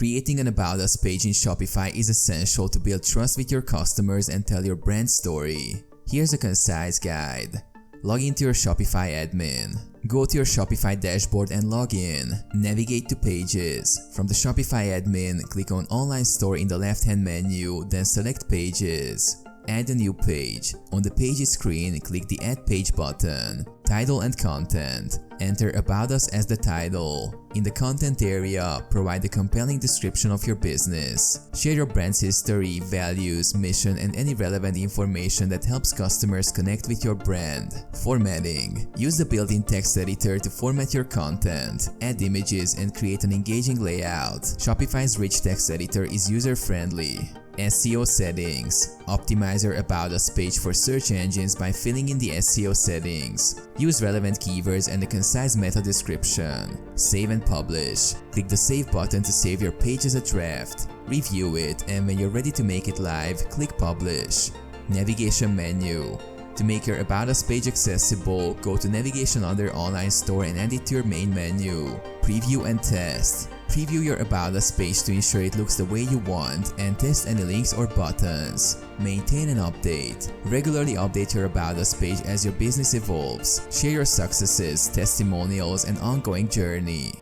Creating an About Us page in Shopify is essential to build trust with your customers and tell your brand story. Here's a concise guide. Log into your Shopify admin. Go to your Shopify dashboard and log in. Navigate to Pages. From the Shopify admin, click on Online Store in the left-hand menu, then select Pages. Add a new page. On the Pages screen, click the Add Page button. Title and Content. Enter About Us as the title. In the content area, provide a compelling description of your business. Share your brand's history, values, mission, and any relevant information that helps customers connect with your brand. Formatting. Use the built-in text editor to format your content, add images, and create an engaging layout. Shopify's rich text editor is user-friendly. SEO settings. Optimize your About Us page for search engines by filling in the SEO settings. Use relevant keywords and a concise meta description. Save and publish. Click the Save button to save your page as a draft. Review it, and when you're ready to make it live, click Publish. Navigation menu. To make your About Us page accessible, go to Navigation under Online Store and add it to your main menu. Preview and test. Preview your About Us page to ensure it looks the way you want and test any links or buttons. Maintain and update. Regularly update your About Us page as your business evolves. Share your successes, testimonials, and ongoing journey.